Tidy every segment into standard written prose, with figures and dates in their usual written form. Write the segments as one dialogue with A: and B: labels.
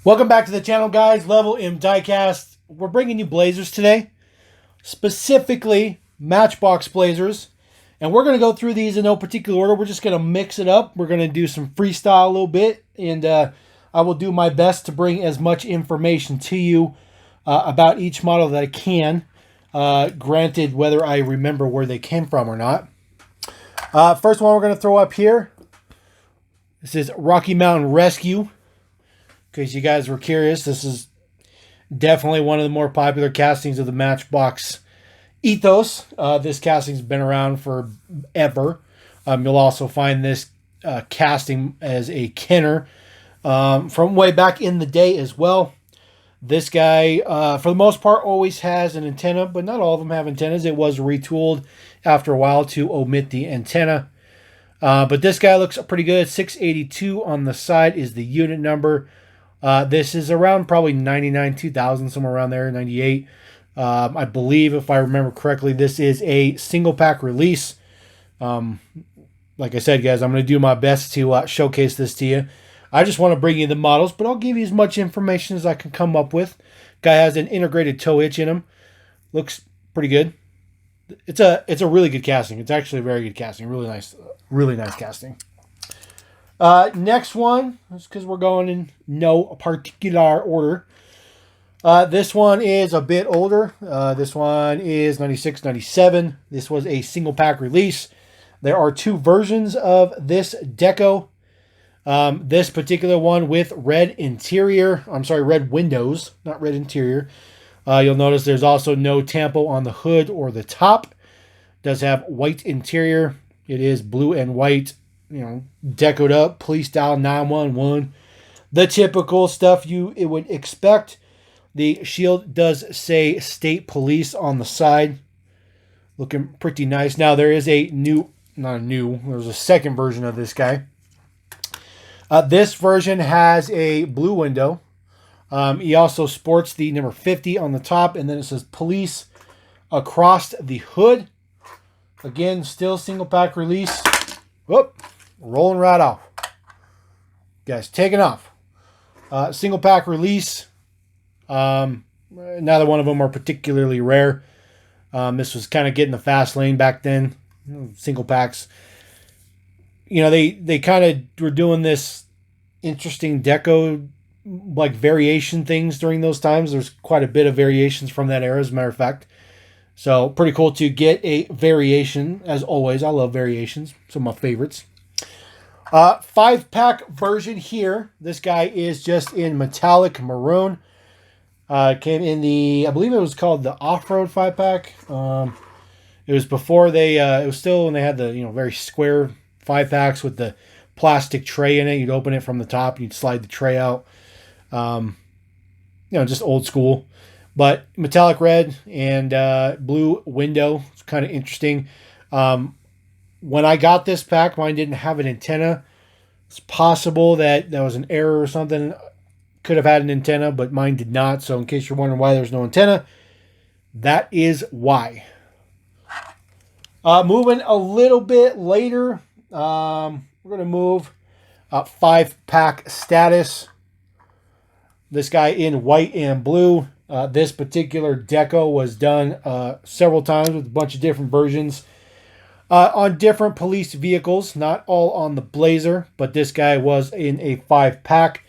A: Welcome back to the channel, guys. Level M Diecast. We're bringing you Blazers today, specifically Matchbox Blazers. And we're going to go through these in no particular order. We're just going to mix it up. We're going to do some freestyle a little bit. And I will do my best to bring as much information to you about each model that I can. Granted, whether I remember where they came from or not. First one we're going to throw up here. This is Rocky Mountain Rescue. In case you guys were curious, this is definitely one of the more popular castings of the Matchbox ethos. This casting's been around forever. You'll also find this casting as a Kenner from way back in the day as well. This guy, for the most part, always has an antenna, but not all of them have antennas. It was retooled after a while to omit the antenna. But this guy looks pretty good. 682 on the side is the unit number. This is around probably 99, 2000, somewhere around there, 98. I believe, if I remember correctly, this is a single pack release. Like I said, guys, I'm going to do my best to showcase this to you. I just want to bring you the models, but I'll give you as much information as I can come up with. Guy has an integrated toe hitch in him. Looks pretty good. It's a really good casting. It's actually a very good casting. Really nice casting. Next one, just because we're going in no particular order. This one is a bit older. This one is 96, 97. This was a single pack release. There are two versions of this deco. This particular one with red interior. I'm sorry, red windows, not red interior. You'll notice there's also no tampo on the hood or the top. Does have white interior. It is blue and white. You know, decoed up, police style 911, the typical stuff it would expect. The shield does say state police on the side, looking pretty nice. Now there is there's a second version of this guy. This version has a blue window. He also sports the number 50 on the top, and then it says police across the hood. Again, still single pack release. Whoop. Rolling right off. Guys, taking off. Single pack release. Neither one of them are particularly rare. This was kind of getting the fast lane back then. Single packs. You know, they kind of were doing this interesting deco, like variation things during those times. There's quite a bit of variations from that era, as a matter of fact. So, pretty cool to get a variation, as always. I love variations. Some of my favorites. 5-pack version here. This guy is just in metallic maroon. Came in I believe it was called the off-road 5-pack. It was before it was still when they had the, very square 5-packs with the plastic tray in it. You'd open it from the top and you'd slide the tray out. Just old school. But metallic red and blue window. It's kind of interesting. When I got this pack, mine didn't have an antenna. It's possible that was an error or something. Could have had an antenna, but mine did not. So in case you're wondering why there's no antenna, that is why. Moving a little bit later, we're going to move 5-pack status. This guy in white and blue. This particular deco was done several times with a bunch of different versions. On different police vehicles, not all on the Blazer, but this guy was in a 5-pack.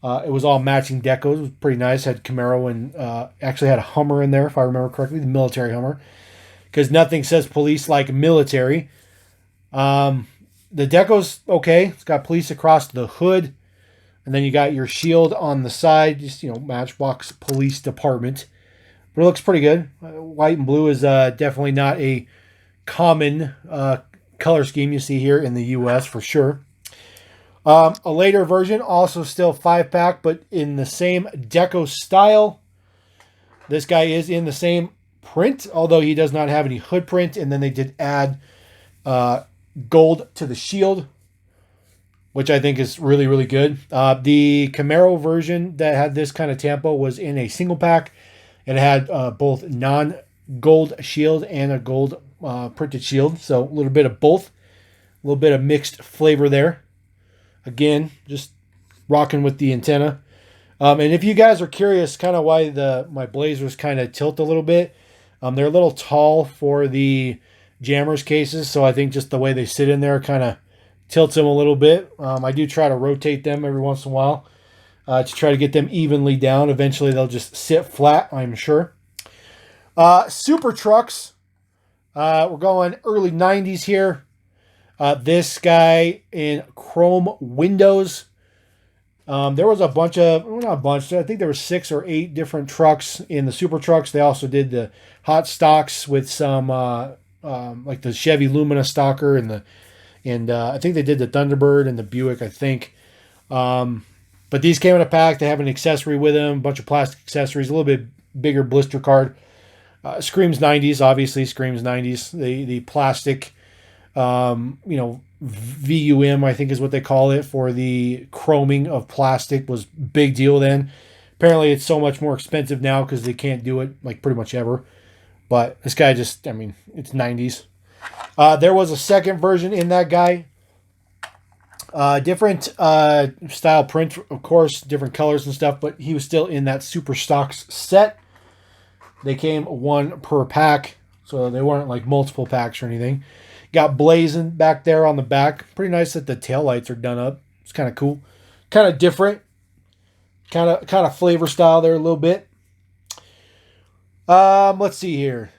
A: It was all matching decos. It was pretty nice. Had Camaro and actually had a Hummer in there, if I remember correctly, the military Hummer. Because nothing says police like military. The deco's okay. It's got police across the hood. And then you got your shield on the side. Just, Matchbox Police Department. But it looks pretty good. White and blue is definitely not a common color scheme you see here in the U.S. for sure. A later version, also still 5-pack, but in the same deco style. This guy is in the same print, although he does not have any hood print. And then they did add gold to the shield, which I think is really, really good. The Camaro version that had this kind of tampo was in a single pack. It had both non-gold shield and a gold printed shield. So a little bit of both. A little bit of mixed flavor there. Again, just rocking with the antenna. And if you guys are curious kind of why my Blazers kind of tilt a little bit, they're a little tall for the jammers cases, so I think just the way they sit in there kind of tilts them a little bit. I do try to rotate them every once in a while to try to get them evenly down. Eventually they'll just sit flat, I'm sure. Super trucks. We're going early 90s here. This guy in chrome windows. There was a bunch of, well, not a bunch, I think there were 6 or 8 different trucks in the super trucks. They also did the hot stocks with some, like the Chevy Lumina stalker and I think they did the Thunderbird and the Buick, I think. But these came in a pack. They have an accessory with them, a bunch of plastic accessories, a little bit bigger blister card. Screams 90s, obviously screams 90s. The plastic, VUM, I think is what they call it, for the chroming of plastic was big deal then. Apparently it's so much more expensive now because they can't do it like pretty much ever. But this guy just, I mean, it's 90s. There was a second version in that guy. Different style print, of course, different colors and stuff, but he was still in that Super Stocks set. They came 1 per pack, so they weren't like multiple packs or anything. Got blazing back there on the back. Pretty nice that the taillights are done up. It's kind of cool. Kind of different. Kind of flavor style there a little bit. Let's see here.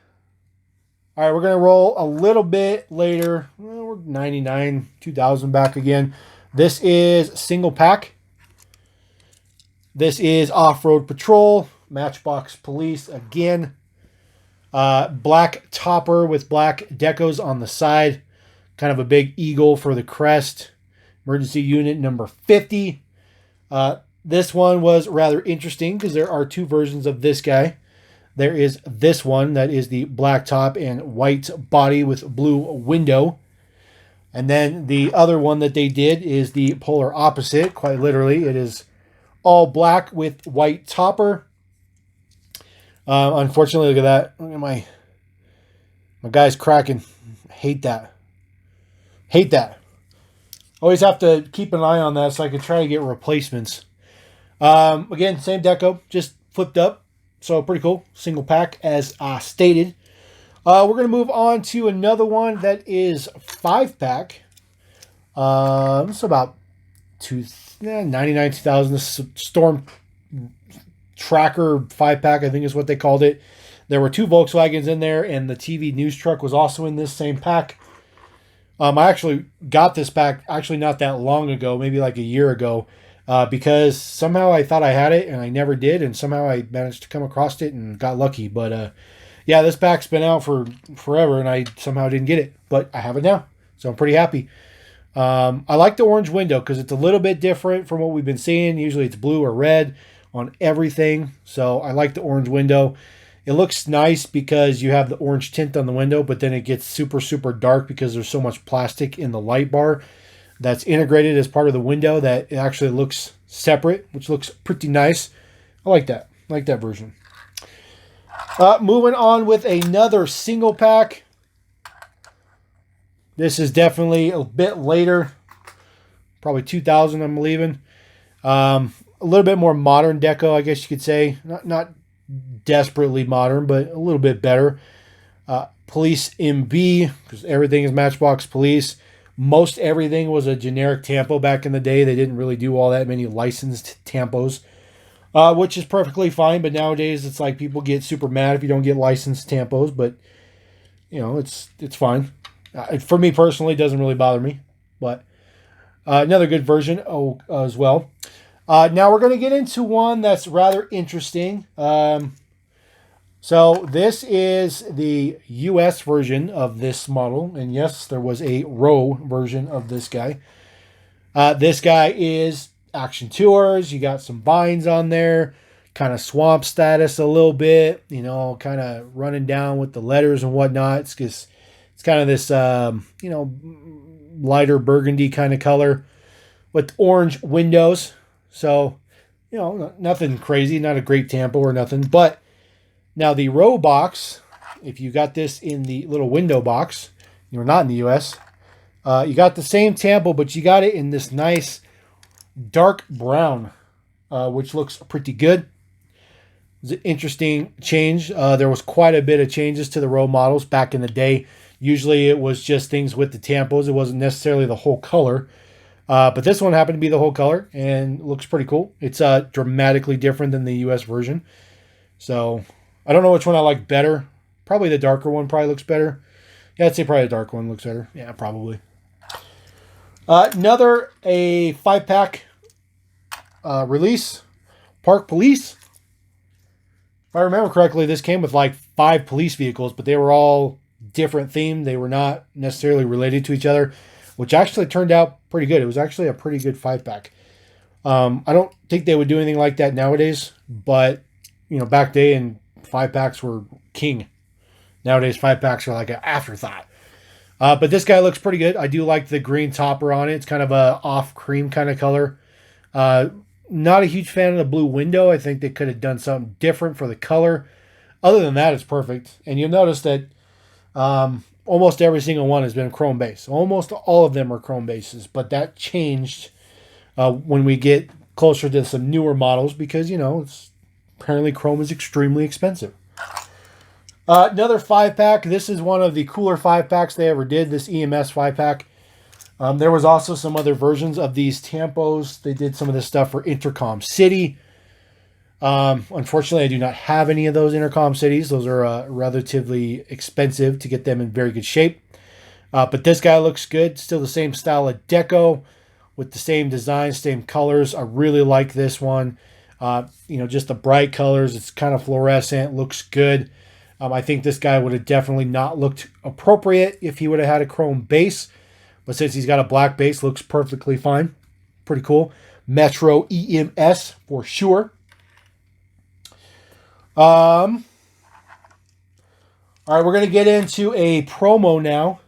A: All right, we're going to roll a little bit later. Well, we're 99, 2000 back again. This is single pack. This is Off-Road Patrol. Matchbox Police again. Black topper with black decos on the side. Kind of a big eagle for the crest. Emergency unit number 50. This one was rather interesting because there are 2 versions of this guy. There is this one that is the black top and white body with blue window. And then the other one that they did is the polar opposite. Quite literally, it is all black with white topper. Unfortunately, look at that. Look at my guy's cracking. Hate that. Hate that. Always have to keep an eye on that so I can try to get replacements. Again, same deco, just flipped up. So pretty cool. Single pack as stated. We're going to move on to another one that is 5-pack. It's about 99, 2000. This is Storm Tracker 5-pack, I think is what they called it. There were 2 Volkswagens in there, and the TV news truck was also in this same pack. I actually got this pack actually not that long ago, maybe like a year ago, because somehow I thought I had it and I never did, and somehow I managed to come across it and got lucky. But yeah, this pack's been out for forever, and I somehow didn't get it, but I have it now, so I'm pretty happy. I like the orange window because it's a little bit different from what we've been seeing. Usually it's blue or red on everything, so I like the orange window. It looks nice because you have the orange tint on the window, but then it gets super, super dark because there's so much plastic in the light bar that's integrated as part of the window that it actually looks separate, which looks pretty nice. I like that. I like that version. Moving on with another single pack. This is definitely a bit later. Probably 2000, I'm believing. A little bit more modern deco, I guess you could say. Not desperately modern, but a little bit better. Police MB, because everything is Matchbox Police. Most everything was a generic tampo back in the day. They didn't really do all that many licensed tampos, which is perfectly fine. But nowadays, it's like people get super mad if you don't get licensed tampos. But you know, it's fine. For me personally, it doesn't really bother me. But another good version as well. Now we're going to get into one that's rather interesting. So this is the US version of this model. And yes, there was a row version of this guy. This guy is Action Tours. You got some vines on there. Kind of swamp status a little bit. You know, kind of running down with the letters and whatnot. It's just, it's kind of this, you know, lighter burgundy kind of color with orange windows. So, you know, nothing crazy. Not a great tampo or nothing. But now the row box, if you got this in the little window box, you're not in the US, you got the same tampo, but you got it in this nice dark brown. which looks pretty good. It's an interesting change. There was quite a bit of changes to the road models back in the day. Usually it was just things with the tampos. It wasn't necessarily the whole color. But this one happened to be the whole color and looks pretty cool. It's dramatically different than the US version. So I don't know which one I like better. Probably the darker one probably looks better. Yeah, I'd say probably the dark one looks better. Yeah, probably. Another a 5-pack release. Park Police. If I remember correctly, this came with like 5 police vehicles, but they were all different themed. They were not necessarily related to each other, which actually turned out pretty good. It was actually a pretty good 5-pack. I don't think they would do anything like that nowadays, but you know, back then 5-packs were king. Nowadays 5-packs are like an afterthought. But this guy looks pretty good. I do like the green topper on it. It's kind of a off cream kind of color. Not a huge fan of the blue window. I think they could have done something different for the color. Other than that, it's perfect. And you'll notice that almost every single one has been chrome base. Almost all of them are chrome bases, but that changed when we get closer to some newer models because, you know, apparently chrome is extremely expensive. Another 5-pack. This is one of the cooler 5-packs they ever did, this EMS 5-pack. There was also some other versions of these tampos. They did some of this stuff for Intercom City. Unfortunately, I do not have any of those Intercom Cities. Those are relatively expensive to get them in very good shape. But this guy looks good. Still the same style of deco with the same design, same colors. I really like this one. You know, just the bright colors. It's kind of fluorescent. Looks good. I think this guy would have definitely not looked appropriate if he would have had a chrome base. But since he's got a black base, looks perfectly fine. Pretty cool. Metro EMS for sure. All right, we're going to get into a promo now.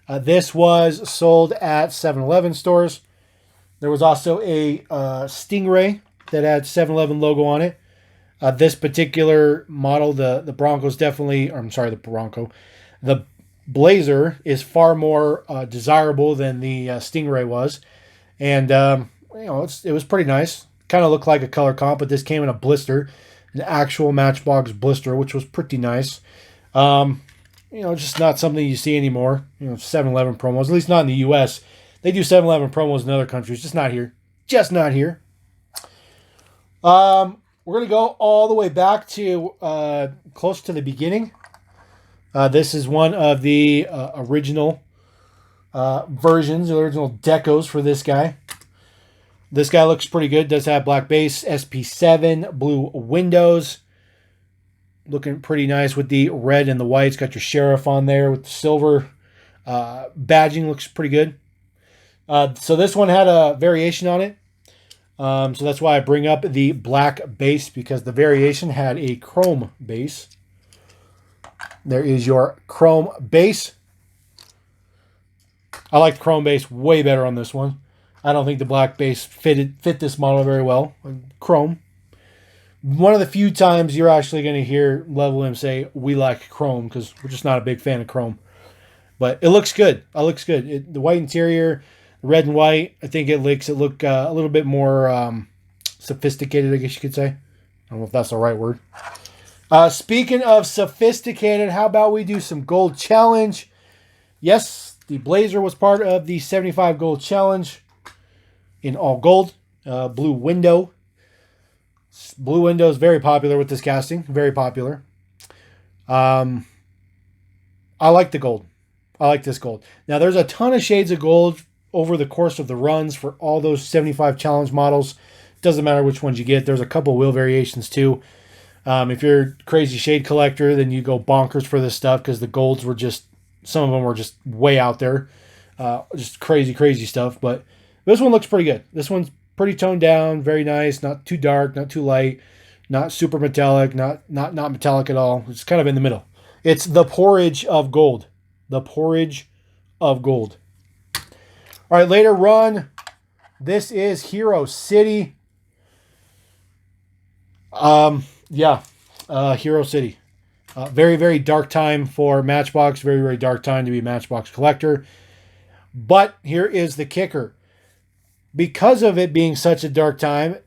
A: This was sold at 7-Eleven stores. There was also a Stingray that had 7-Eleven logo on it. This particular model, the Bronco's definitely, or I'm sorry, the Blazer is far more desirable than the Stingray was. And, you know, it was pretty nice. Kind of looked like a color comp, but this came in a blister, an actual Matchbox blister, which was pretty nice. You know, just not something you see anymore. You know, 7-Eleven promos, at least not in the U.S. They do 7-Eleven promos in other countries, just not here. Just not here. We're going to go all the way back to close to the beginning. This is one of the original versions, original decos for this guy. This guy looks pretty good. Does have black base, SP7, blue windows. Looking pretty nice with the red and the white. It's got your sheriff on there with the silver badging. Looks pretty good. So this one had a variation on it. So that's why I bring up the black base, because the variation had a chrome base. There is your chrome base. I like the chrome base way better on this one. I don't think the black base fit this model very well. Chrome. One of the few times you're actually going to hear Level M say, we like chrome, because we're just not a big fan of chrome. But it looks good. It looks good. The white interior, red and white, I think it makes it look a little bit more sophisticated, I guess you could say. I don't know if that's the right word. Speaking of sophisticated, how about we do some gold challenge? Yes, the Blazer was part of the 75 gold challenge in all gold. Blue window. Blue window is very popular with this casting. Very popular. I like the gold. I like this gold. Now, there's a ton of shades of gold over the course of the runs for all those 75 challenge models. Doesn't matter which ones you get. There's a couple wheel variations too. If you're a crazy shade collector, then you go bonkers for this stuff, because the golds were just, some of them were just way out there. Just crazy stuff. But this one looks pretty good. This one's pretty toned down, very nice. Not too dark, not too light, not super metallic, not metallic at all. It's kind of in the middle. It's the porridge of gold. The porridge of gold. All right, later run. This is Hero City. Hero City. Very dark time for Matchbox. Very dark time to be a Matchbox collector. But here is the kicker. Because of it being such a dark time,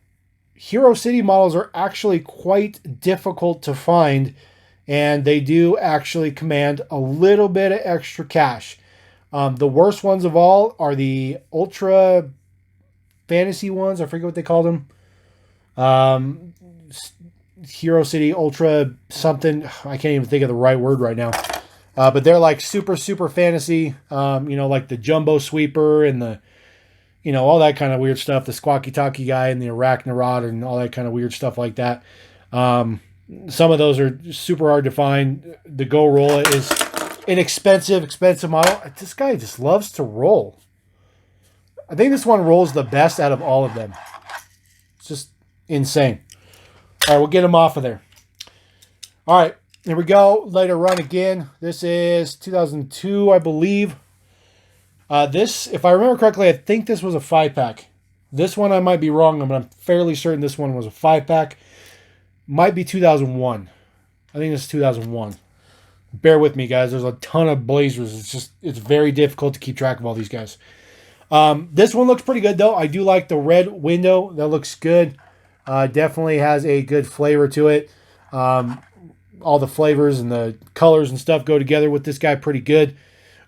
A: Hero City models are actually quite difficult to find, and they do actually command a little bit of extra cash. The worst ones of all are the Ultra Fantasy ones. I forget what they called them. Hero City Ultra something. I can't even think of the right word right now. But they're like super fantasy. Like the Jumbo Sweeper and the, all that kind of weird stuff. The Squawky Talkie guy and the Arachnarod and all that kind of weird stuff like that. Some of those are super hard to find. The Go Roll is an expensive model. This guy just loves to roll. I think this one rolls the best out of all of them. It's just insane. All right, we'll get him off of there. All right, here we go. Later run again. This is 2002, I believe. This, if I remember correctly, I think this was a 5-pack. This one I might be wrong, but I'm fairly certain this one was a 5-pack. Might be 2001. I think this is 2001. Bear with me, guys. There's a ton of Blazers. It's very difficult to keep track of all these guys. This one looks pretty good, though. I do like the red window. That looks good. Definitely has a good flavor to it. All the flavors and the colors and stuff go together with this guy pretty good.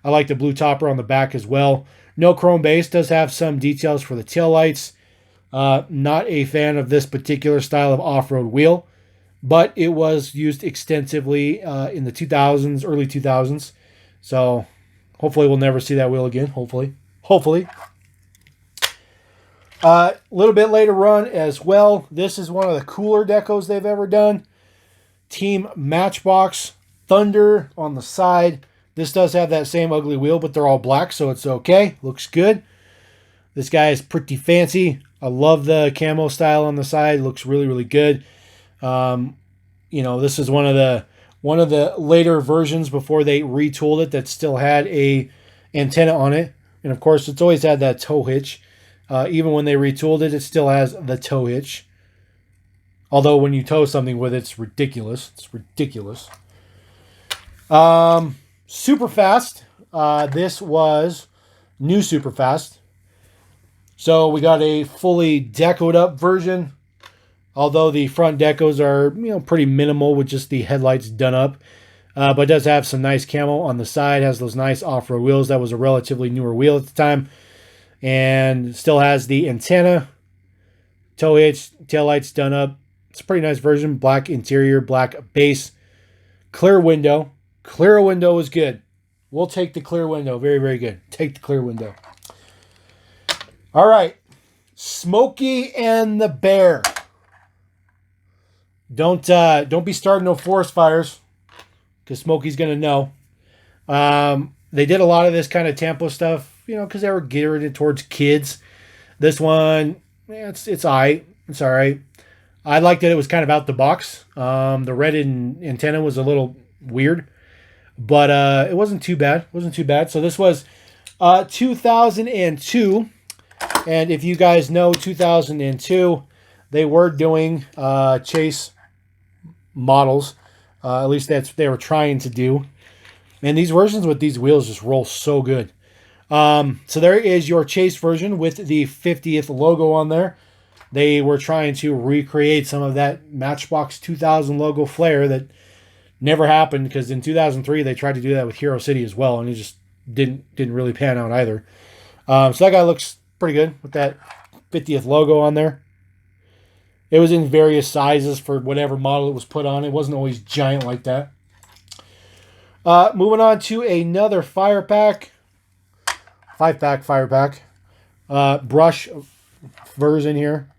A: I like the blue topper on the back as well. No chrome base. Does have some details for the taillights. Not a fan of this particular style of off-road wheel, but it was used extensively in the 2000s, early 2000s. So hopefully we'll never see that wheel again. Hopefully. A little bit later run as well. This is one of the cooler decos they've ever done. Team Matchbox Thunder on the side. This does have that same ugly wheel, but they're all black, so it's okay. Looks good. This guy is pretty fancy. I love the camo style on the side. Looks really good. This is one of the later versions before they retooled it that still had a antenna on it. And of course, it's always had that tow hitch. Even when they retooled it, it still has the tow hitch. Although when you tow something with it, it's ridiculous. It's ridiculous. Superfast. This was new Superfast. So we got a fully decoed up version. Although the front decos are, pretty minimal with just the headlights done up. But it does have some nice camo on the side. Has those nice off-road wheels. That was a relatively newer wheel at the time. And still has the antenna, tow hitch, taillights done up. It's a pretty nice version. Black interior, black base. Clear window. Clear window is good. We'll take the clear window. Very good. Take the clear window. All right. Smokey and the Bear. Don't be starting no forest fires, because Smokey's going to know. They did a lot of this kind of Tampa stuff, because they were geared towards kids. This one, it's all right. It's all right. I liked that it was kind of out the box. The red antenna was a little weird, but it wasn't too bad. So this was 2002, and if you guys know 2002, they were doing chase models. At least that's what they were trying to do. And these versions with these wheels just roll so good. So there is your chase version with the 50th logo on there. They were trying to recreate some of that Matchbox 2000 logo flair that never happened, because in 2003 they tried to do that with Hero City as well, and it just didn't really pan out either. So that guy looks pretty good with that 50th logo on there. It was in various sizes for whatever model it was put on. It wasn't always giant like that. Moving on to another fire pack. 5-pack fire pack. Brush version here.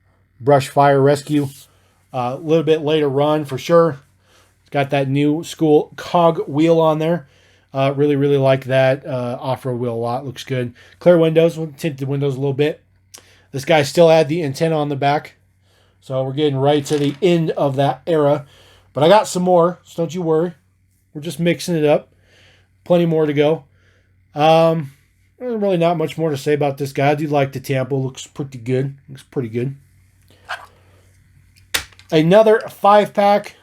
A: Brush Fire Rescue. A little bit later run for sure. It's got that new school cog wheel on there. Really like that off-road wheel a lot. Looks good. Clear windows. We'll tint the windows a little bit. This guy still had the antenna on the back. So we're getting right to the end of that era. But I got some more, so don't you worry. We're just mixing it up. Plenty more to go. Really not much more to say about this guy. I do like the Tampa. Looks pretty good. Another 5-pack.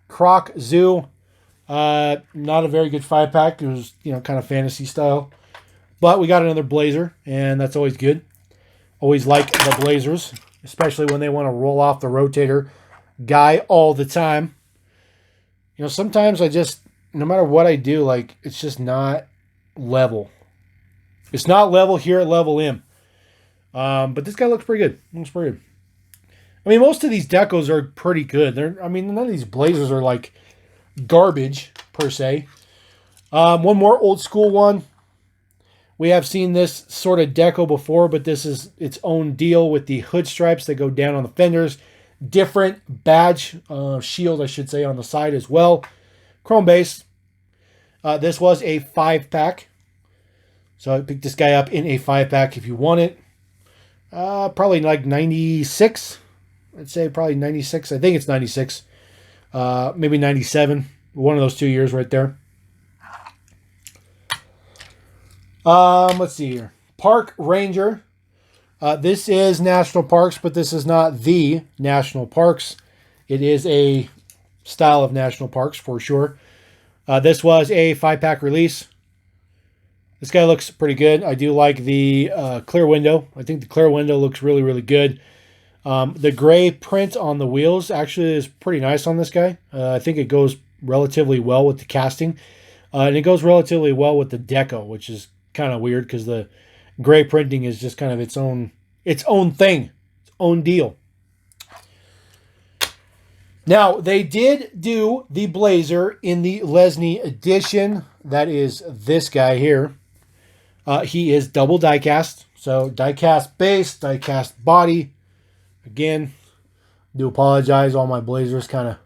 A: Croc Zoo. Not a very good 5-pack. It was, kind of fantasy style. But we got another Blazer, and that's always good. Always like the Blazers. especially when they want to roll off the rotator guy all the time. You know, sometimes I just, no matter what I do, like, it's just not level. It's not level here at Level M. But this guy looks pretty good. Looks pretty good. I mean, most of these decos are pretty good. I mean, none of these Blazers are like garbage per se. One more old school one. We have seen this sort of deco before, but this is its own deal with the hood stripes that go down on the fenders. Different badge, shield, I should say, on the side as well. Chrome base. This was a 5-pack. So I picked this guy up in a 5-pack if you want it. Probably like 96. I'd say probably 96. I think it's 96. Maybe 97. One of those 2 years right there. Let's see here. Park Ranger. This is National Parks, but this is not the National Parks. It is a style of National Parks for sure. This was a 5-pack release. This guy looks pretty good. I do like the clear window. I think the clear window looks really, really good. The gray print on the wheels actually is pretty nice on this guy. I think it goes relatively well with the casting. And it goes relatively well with the deco, which is kind of weird because the gray printing is just kind of its own thing, its own deal. Now, they did do the Blazer in the Lesney edition. That is this guy here. He is double die-cast. So, die-cast base, die-cast body. Again, do apologize. All my Blazers kind of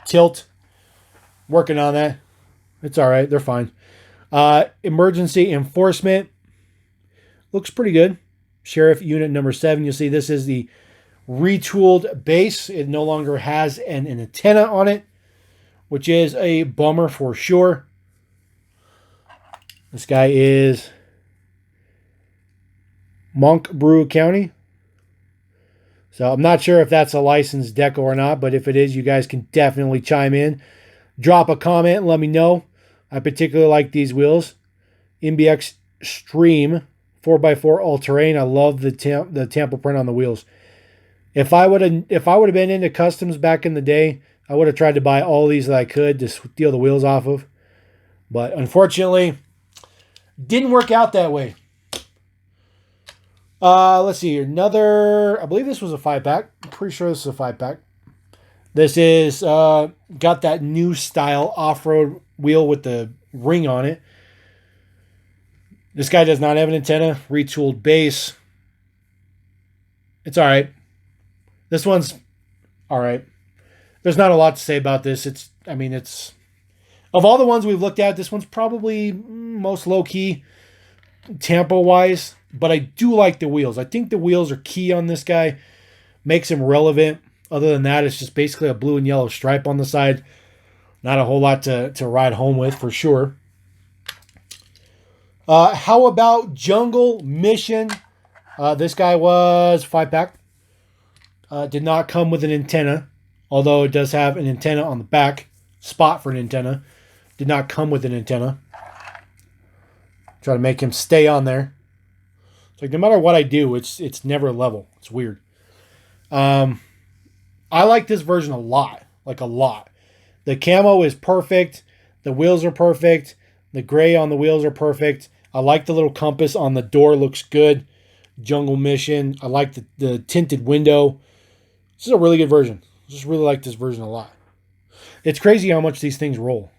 A: tilt. Working on that. It's all right. They're fine. Emergency enforcement. Looks pretty good. Sheriff unit number 7. You'll see this is the retooled base. It no longer has an antenna on it, which is a bummer for sure. This guy is Montgomery County. So I'm not sure if that's a licensed deco or not, but if it is, you guys can definitely chime in. Drop a comment and let me know. I particularly like these wheels. MBX Stream 4x4 all-terrain. I love the Tampa print on the wheels. If I would have been into customs back in the day, I would have tried to buy all these that I could to steal the wheels off of. But unfortunately, didn't work out that way. Let's see here. Another, I believe this was a 5-pack. I'm pretty sure this is a 5-pack. This is got that new style off-road wheel with the ring on it. This guy does not have an antenna. Retooled base. It's all right. This one's all right. There's not a lot to say about this. It's of all the ones we've looked at, this one's probably most low-key Tampa-wise. But I do like the wheels. I think the wheels are key on this guy. Makes him relevant. Other than that, it's just basically a blue and yellow stripe on the side. Not a whole lot to ride home with for sure. How about Jungle Mission? This guy was 5-pack. Did not come with an antenna. Although it does have an antenna on the back. Spot for an antenna. Did not come with an antenna. Try to make him stay on there. It's like no matter what I do, it's never level. It's weird. I like this version a lot. Like a lot. The camo is perfect. The wheels are perfect. The gray on the wheels are perfect. I like the little compass on the door. Looks good. Jungle Mission. I like the tinted window. This is a really good version. I just really like this version a lot. It's crazy how much these things roll.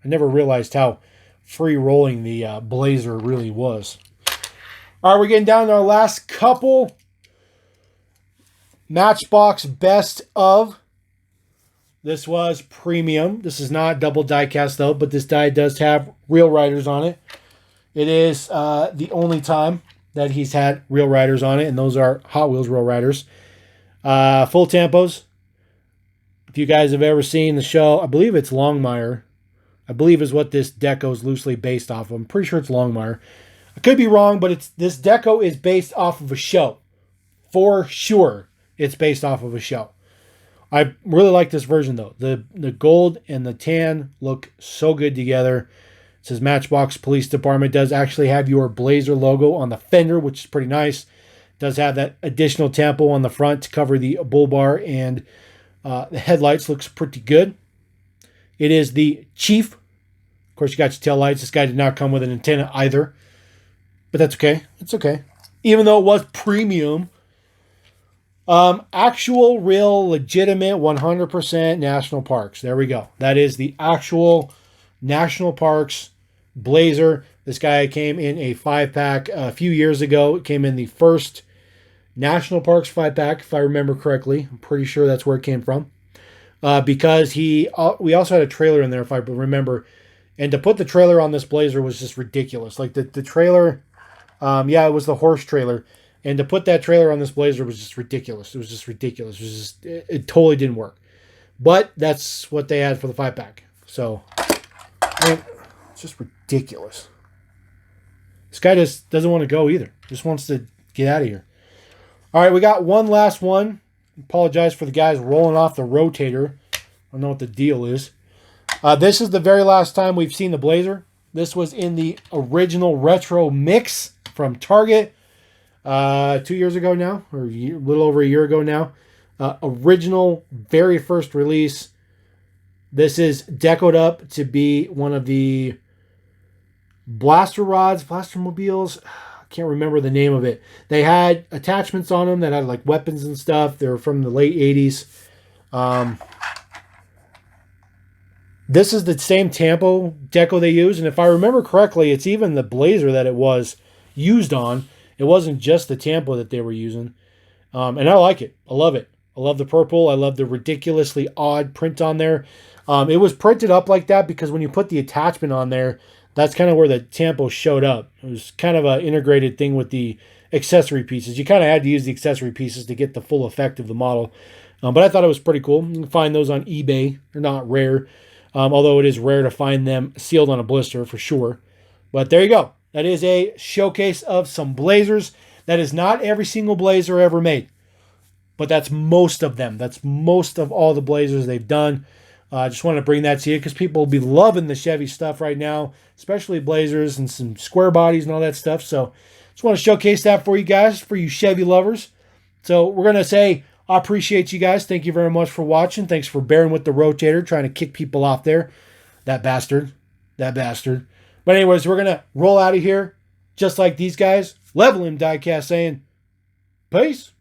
A: I never realized how free rolling the Blazer really was. All right, we're getting down to our last couple. Matchbox Best Of. This was premium. This is not double die cast though, but this die does have real riders on it. It is the only time that he's had real riders on it, and those are Hot Wheels real riders. Full tampos. If you guys have ever seen the show, I believe it's Longmire. I believe is what this deco is loosely based off of. I'm pretty sure it's Longmire. I could be wrong, but this deco is based off of a show. For sure, it's based off of a show. I really like this version, though. The gold and the tan look so good together. It says Matchbox Police Department. It does actually have your Blazer logo on the fender, which is pretty nice. Does have that additional tampo on the front to cover the bull bar, and the headlights looks pretty good. It is the Chief. Of course, you got your tail lights. This guy did not come with an antenna either, but that's okay. It's okay. Even though it was premium. Actual, real, legitimate, 100% national parks. There we go. That is the actual national parks Blazer. This guy came in a 5-pack a few years ago. It came in the first national parks 5-pack, if I remember correctly. I'm pretty sure that's where it came from. Because we also had a trailer in there, if I remember. And to put the trailer on this Blazer was just ridiculous. Like the trailer, yeah, it was the horse trailer. And to put that trailer on this Blazer was just ridiculous. It was just ridiculous. It was just, it totally didn't work. But that's what they had for the 5-pack. So, it's just ridiculous. This guy just doesn't want to go either. Just wants to get out of here. All right, we got one last one. Apologize for the guys rolling off the rotator. I don't know what the deal is. This is the very last time we've seen the Blazer. This was in the original retro mix from Target 2 years ago now, or a little over a year ago now. Original, very first release. This is decoed up to be one of the blaster rods, blaster mobiles. I can't remember the name of it. They had attachments on them that had like weapons and stuff. They were from the late 80s. This is the same tampo deco they use, and if I remember correctly, it's even the Blazer that it was used on. It wasn't just the tampo that they were using. And I like it. I love it. I love the purple. I love the ridiculously odd print on there. It was printed up like that because when you put the attachment on there, that's kind of where the tampo showed up. It was kind of an integrated thing with the accessory pieces. You kind of had to use the accessory pieces to get the full effect of the model. But I thought it was pretty cool. You can find those on eBay. They're not rare. Although it is rare to find them sealed on a blister for sure. But there you go. That is a showcase of some Blazers. That is not every single Blazer ever made. But that's most of them. That's most of all the Blazers they've done. I just wanted to bring that to you because people will be loving the Chevy stuff right now, especially Blazers and some square bodies and all that stuff. So just want to showcase that for you guys, for you Chevy lovers. So we're going to say, I appreciate you guys. Thank you very much for watching. Thanks for bearing with the rotator, trying to kick people off there. That bastard. That bastard. But anyways, we're going to roll out of here just like these guys. Level him, diecast, saying, peace.